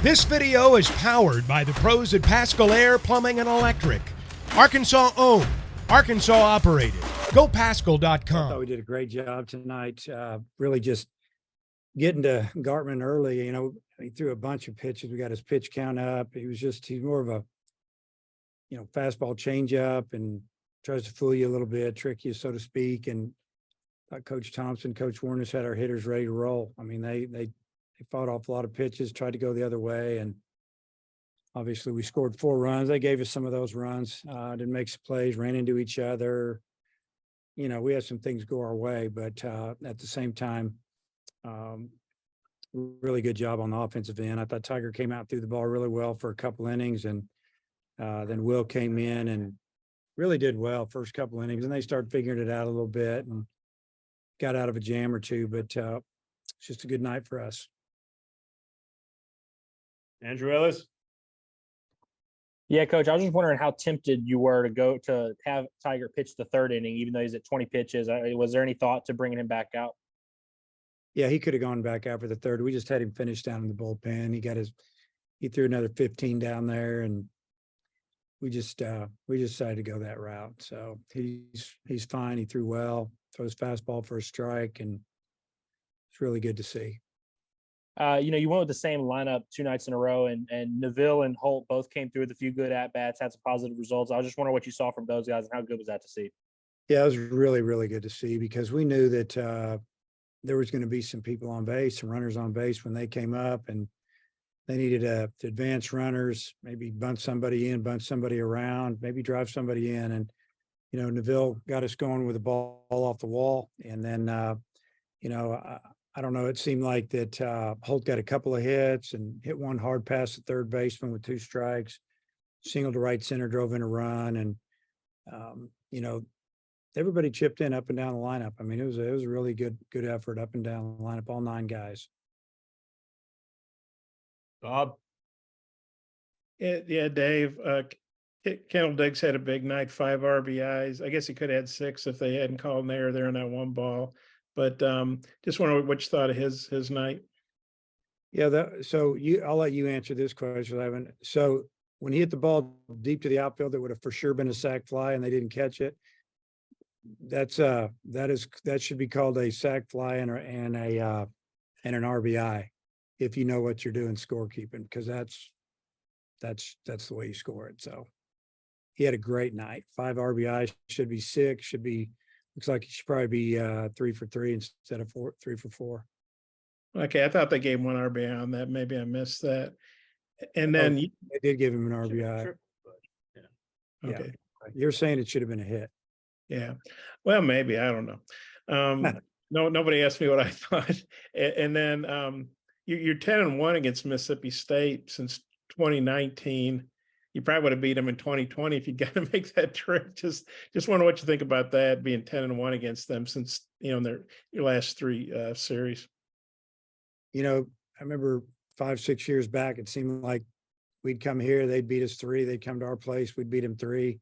This video is powered by the pros at Pascal Air Plumbing and Electric. Arkansas owned, Arkansas operated. I thought GoPascal.com. we did a great job tonight. Really just getting to Gartman early. He threw a bunch of pitches. We got his pitch count up. He's more of a, fastball changeup and tries to fool you a little bit, trick you, so to speak. And Coach Thompson, Coach Warner's had our hitters ready to roll. I mean, they fought off a lot of pitches, tried to go the other way. And obviously we scored 4 runs. They gave us some of those runs, didn't make some plays, ran into each other. We had some things go our way, but at the same time, really good job on the offensive end. I thought Tiger came out, threw the ball really well for a couple innings, and then Will came in and really did well first couple innings, and they started figuring it out a little bit and got out of a jam or two, but it's just a good night for us. Andrew Ellis. Yeah, Coach, I was just wondering how tempted you were to have Tiger pitch the third inning, even though he's at 20 pitches. Was there any thought to bringing him back out? Yeah, he could have gone back out for the third. We just had him finish down in the bullpen. He threw another 15 down there, and we just decided to go that route. So he's fine. He threw well, throws fastball for a strike, and it's really good to see. You went with the same lineup 2 nights in a row, and Neville and Holt both came through with a few good at-bats, had some positive results. I was just wondering what you saw from those guys and how good was that to see? Yeah, it was really, really good to see, because we knew that there was going to be some people on base, some runners on base when they came up, and they needed to advance runners, maybe bunt somebody in, bunt somebody around, maybe drive somebody in. And, Neville got us going with the ball off the wall. And then, I don't know, it seemed like that Holt got a couple of hits and hit one hard pass to third baseman with 2 strikes, single to right center, drove in a run. And, everybody chipped in up and down the lineup. I mean, it was a really good effort up and down the lineup, all 9 guys. Bob. Yeah, Dave. Kendall Diggs had a big night, 5 RBIs. I guess he could have had 6 if they hadn't called an error there on that one ball. But just wonder what you thought of his night. Yeah, I'll let you answer this question, Ivan. So when he hit the ball deep to the outfield, that would have for sure been a sac fly, and they didn't catch it. That should be called a sac fly and an RBI, if you know what you're doing scorekeeping, because that's the way you score it. So he had a great night. 5 RBIs, should be 6, looks like he should probably be 3 for 3 instead of 3 for 4. Okay, I thought they gave 1 RBI on that. Maybe I missed that. And then they did give him an RBI. Okay. Yeah. You're saying it should have been a hit. Yeah. Well, maybe, I don't know. No, nobody asked me what I thought. And then you're 10-1 against Mississippi State since 2019. You probably would have beat them in 2020 if you got to make that trip. Just wonder what you think about that, being 10-1 against them since your last 3 series. I remember 5-6 years back, it seemed like we'd come here, they'd beat us 3, they'd come to our place, we'd beat them 3.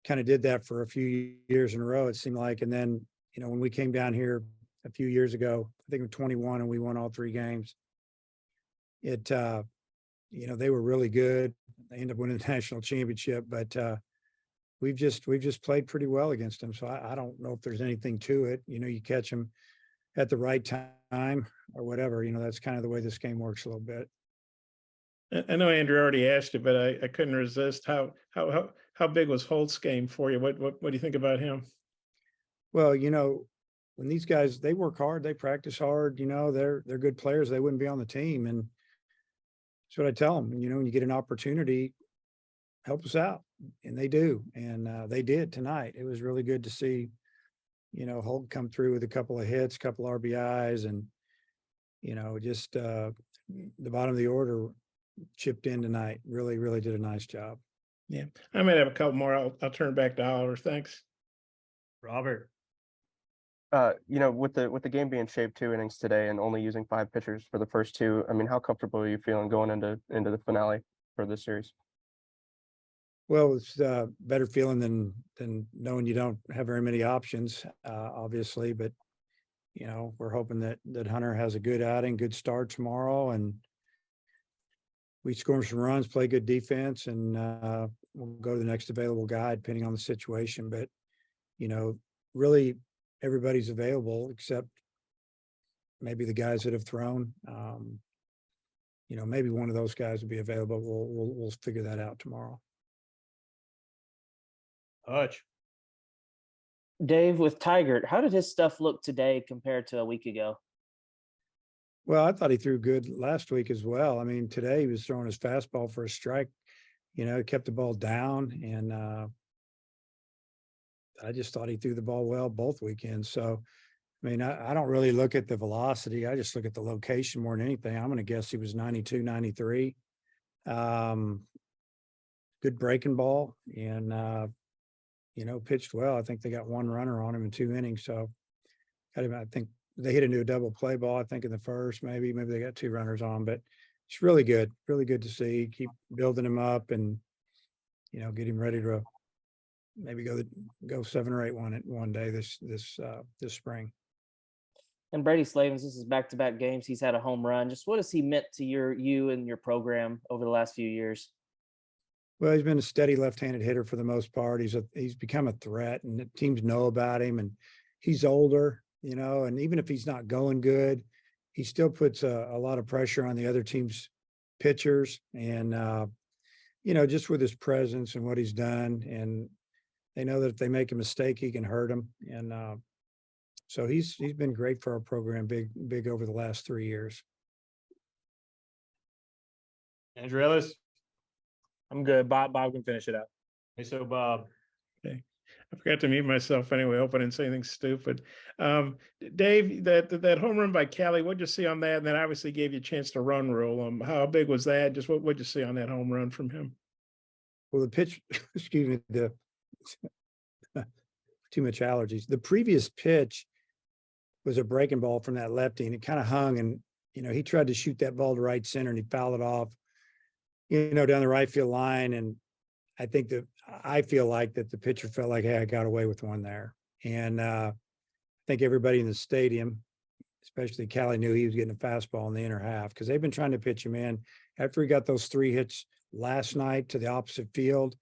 Kind of did that for a few years in a row, it seemed like. And then, when we came down here a few years ago, I think it was 21, and we won all 3 games. They were really good. They ended up winning the national championship, but we've just played pretty well against them. So I don't know if there's anything to it. You catch them at the right time or whatever. That's kind of the way this game works a little bit. I know Andrew already asked you, but I couldn't resist. How big was Holt's game for you? What do you think about him? Well, when these guys, they work hard, they practice hard, they're good players, they wouldn't be on the team. And that's what I tell them. When you get an opportunity, help us out. And they do. And they did tonight. It was really good to see, Holt come through with a couple of hits, couple RBIs, and, just the bottom of the order chipped in tonight. Really, really did a nice job. Yeah. I might have a couple more. I'll turn back to Oliver. Thanks. Robert. With the game being shaped 2 innings today and only using 5 pitchers for the first 2, I mean, how comfortable are you feeling going into the finale for this series? Well, it's a better feeling than knowing you don't have very many options, obviously. But we're hoping that Hunter has a good outing, good start tomorrow, and we score some runs, play good defense, and we'll go to the next available guy depending on the situation. But, really everybody's available except maybe the guys that have thrown. Maybe one of those guys will be available. We'll figure that out tomorrow. Hutch. Dave, with Tygart, how did his stuff look today compared to a week ago? Well, I thought he threw good last week as well. I mean, today he was throwing his fastball for a strike, kept the ball down. And I just thought he threw the ball well both weekends. So, I mean, I don't really look at the velocity. I just look at the location more than anything. I'm going to guess he was 92, 93. Good breaking ball and, pitched well. I think they got one runner on him in 2 innings. So I think they hit into a double play ball, I think in the first, maybe they got 2 runners on, but it's really good to see. Keep building him up and, get him ready to maybe go 7 or 8 one day this spring. And Brady Slavens, this is back-to-back games. He's had a home run. Just what has he meant to you and your program over the last few years? Well, he's been a steady left-handed hitter for the most part. He's become a threat, and the teams know about him. And he's older, and even if he's not going good, he still puts a lot of pressure on the other team's pitchers. And just with his presence and what he's done, and they know that if they make a mistake, he can hurt them. And so he's been great for our program, big over the last 3 years. Andrew Ellis. I'm good. Bob can finish it out. Hey, so Bob. Okay. I forgot to mute myself anyway. Hope I didn't say anything stupid. Dave, that home run by Kelly, what'd you see on that? And then obviously gave you a chance to run rule. How big was that? Just what'd you see on that home run from him? Well, the pitch, excuse me, too much allergies. The previous pitch was a breaking ball from that lefty, and it kind of hung, and he tried to shoot that ball to right center, and he fouled it off, down the right field line. And I feel like that the pitcher felt like, hey, I got away with one there. And I think everybody in the stadium, especially Callie, knew he was getting a fastball in the inner half because they've been trying to pitch him in. After he got those 3 hits last night to the opposite field,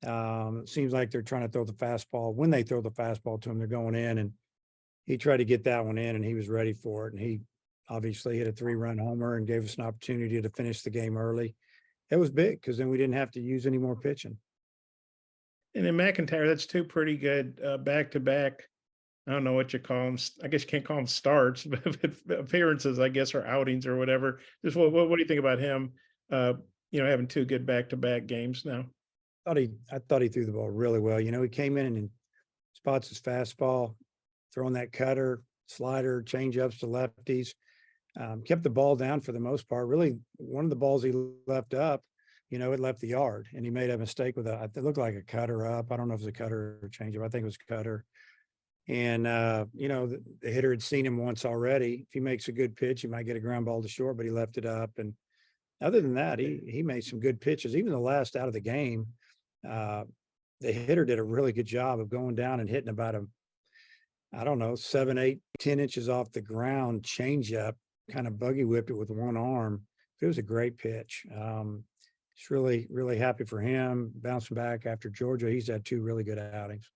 it seems like they're trying to throw the fastball. When they throw the fastball to him, they're going in, and he tried to get that one in, and he was ready for it. And he obviously hit a 3-run homer and gave us an opportunity to finish the game early. It was big because then we didn't have to use any more pitching. And then McIntyre, that's 2 pretty good back-to-back. I don't know what you call them. I guess you can't call them starts, but appearances, I guess, or outings or whatever. Just what do you think about him? Having 2 good back-to-back games now. I thought he threw the ball really well. He came in and spots his fastball, throwing that cutter, slider, change-ups to lefties. Kept the ball down for the most part. Really, one of the balls he left up, it left the yard, and he made a mistake with it looked like a cutter up. I don't know if it was a cutter or change-up. I think it was cutter. And, the hitter had seen him once already. If he makes a good pitch, he might get a ground ball to short, but he left it up. And other than that, he made some good pitches. Even the last out of the game, the hitter did a really good job of going down and hitting about 7, 8, 10 inches off the ground change-up, kind of buggy whipped it with one arm. It was a great pitch. Just really, really happy for him bouncing back after Georgia. He's had 2 really good outings.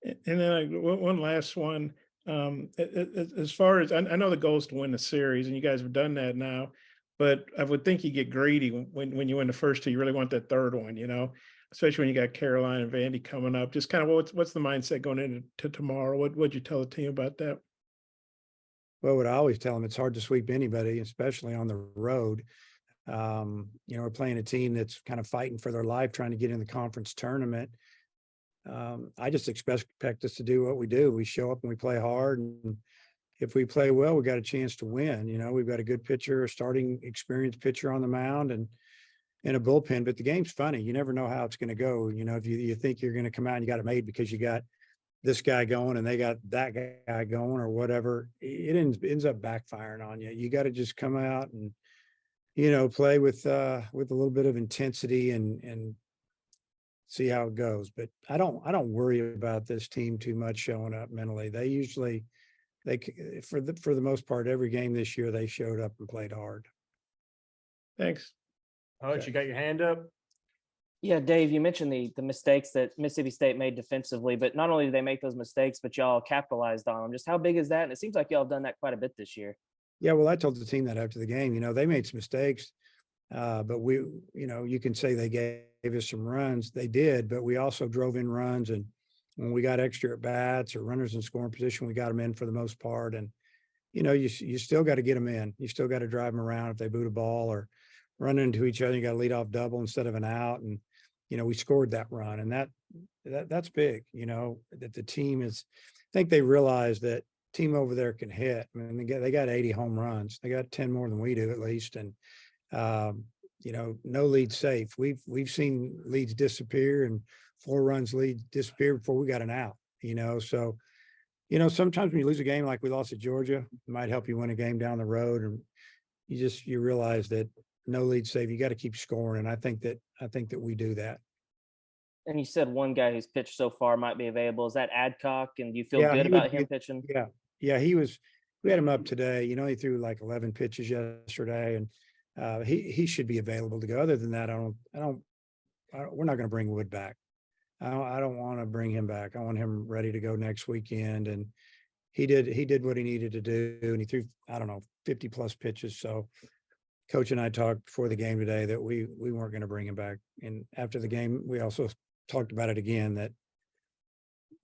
And then one last one. As far as I know, the goal is to win the series, and you guys have done that now. But I would think you get greedy when you win the first 2. You really want that third one, especially when you got Carolina and Vandy coming up. Just kind of what's the mindset going into tomorrow? What'd you tell the team about that? Well, what I always tell them, it's hard to sweep anybody, especially on the road. We're playing a team that's kind of fighting for their life, trying to get in the conference tournament. I just expect us to do what we do. We show up and we play hard. And if we play well, we got a chance to win. We've got a good pitcher, a starting experienced pitcher on the mound and a bullpen, but the game's funny. You never know how it's going to go. If you think you're going to come out and you got it made because you got this guy going and they got that guy going or whatever, it ends up backfiring on you. You got to just come out and, play with a little bit of intensity and see how it goes. But I don't worry about this team too much showing up mentally. For the most part, every game this year, they showed up and played hard. Thanks. Hutch, you got your hand up? Yeah, Dave, you mentioned the mistakes that Mississippi State made defensively, but not only did they make those mistakes, but y'all capitalized on them. Just how big is that? And it seems like y'all have done that quite a bit this year. Yeah, well, I told the team that after the game, they made some mistakes. But we, you can say they gave us some runs. They did, but we also drove in runs. And when we got extra at bats or runners in scoring position, we got them in for the most part. And, you still got to get them in. You still got to drive them around if they boot a ball or run into each other. You got to lead off double instead of an out. And, we scored that run. And that's big, that the team is, I think they realize that team over there can hit. I mean, they got 80 home runs. They got 10 more than we do at least. And, no lead safe. We've seen leads disappear and 4 runs lead disappear before we got an out, so, sometimes when you lose a game, like we lost at Georgia, it might help you win a game down the road. And you realize that no lead safe, you got to keep scoring. And I think that we do that. And you said one guy who's pitched so far might be available. Is that Adcock? And do you feel Yeah, good he would about him be- pitching? Yeah. We had him up today, he threw like 11 pitches yesterday, and he should be available to go. Other than that, we're not going to bring Wood back. I don't want to bring him back. I want him ready to go next weekend. And he did what he needed to do. And he threw, 50 plus pitches. So Coach and I talked before the game today that we weren't going to bring him back. And after the game, we also talked about it again, that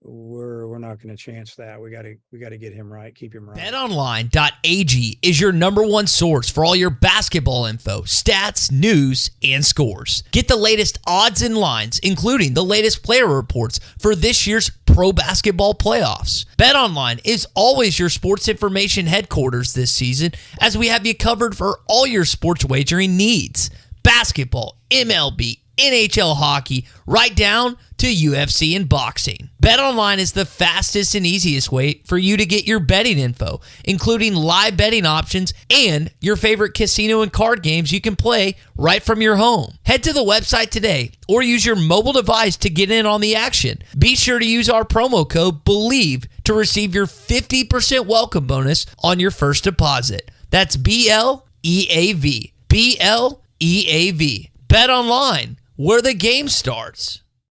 we're not going to chance that. We got to get him right, keep him right. BetOnline.ag is your number one source for all your basketball info, stats, news, and scores. Get the latest odds and lines, including the latest player reports for this year's pro basketball playoffs. BetOnline is always your sports information headquarters this season, as we have you covered for all your sports wagering needs. Basketball, MLB, NHL hockey, right down to UFC and boxing. BetOnline is the fastest and easiest way for you to get your betting info, including live betting options and your favorite casino and card games you can play right from your home. Head to the website today or use your mobile device to get in on the action. Be sure to use our promo code BELIEVE to receive your 50% welcome bonus on your first deposit. That's BLEAV. BLEAV. Bet online, where the game starts.